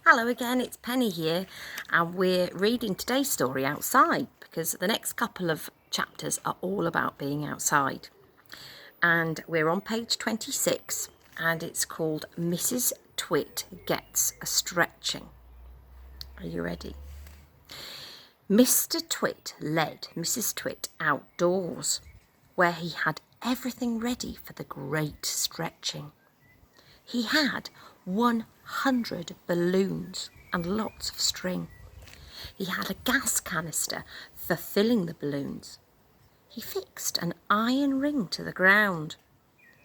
Hello again, it's Penny here, and we're reading today's story outside because the next couple of chapters are all about being outside. And we're on page 26, and it's called Mrs. Twit Gets a Stretching. Are you ready? Mr. Twit led Mrs. Twit outdoors, where he had everything ready for the great stretching. He had 100 balloons and lots of string. He had a gas canister for filling the balloons. He fixed an iron ring to the ground.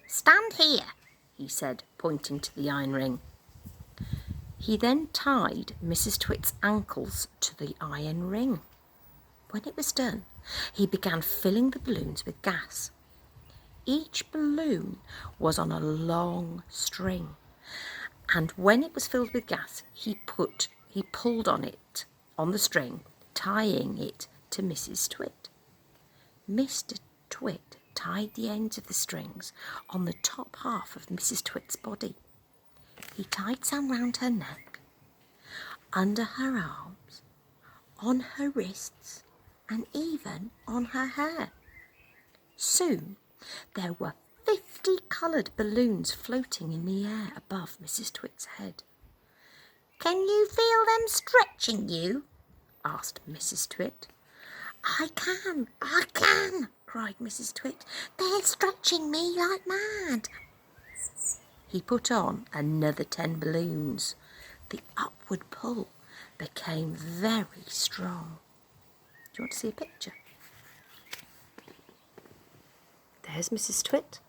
"Stand here," he said, pointing to the iron ring. He then tied Mrs. Twit's ankles to the iron ring. When it was done, he began filling the balloons with gas. Each balloon was on a long string, and when it was filled with gas, he pulled on it, on the string, tying it to Mrs. Twit. Mr. Twit tied the ends of the strings on the top half of Mrs. Twit's body. He tied some round her neck, under her arms, on her wrists, and even on her hair. Soon there were 50 coloured balloons floating in the air above Mrs. Twit's head. "Can you feel them stretching you?" asked Mrs. Twit. I can, cried Mrs. Twit. "They're stretching me like mad." He put on another 10 balloons. The upward pull became very strong. Do you want to see a picture? There's Mrs. Twit.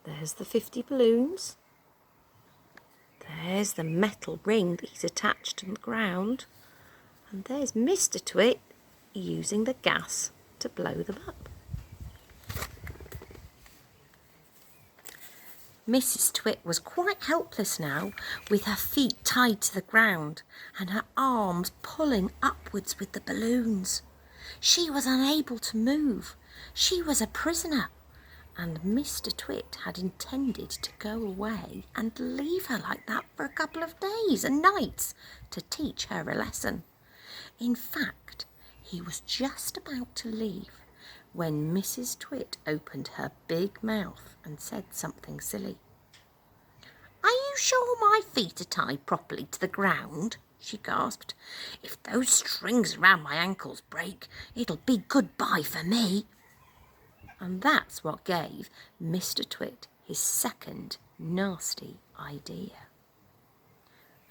There's the 50 balloons. There's the metal ring that he's attached to the ground. And there's Mr. Twit using the gas to blow them up. Mrs. Twit was quite helpless now, with her feet tied to the ground and her arms pulling upwards with the balloons. She was unable to move. She was a prisoner, and Mr. Twit had intended to go away and leave her like that for a couple of days and nights to teach her a lesson. In fact, he was just about to leave when Mrs. Twit opened her big mouth and said something silly. "Are you sure my feet are tied properly to the ground?" she gasped. "If those strings around my ankles break, it'll be goodbye for me." And that's what gave Mr. Twit his second nasty idea.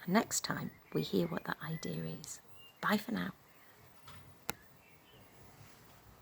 And next time we hear what that idea is. Bye for now.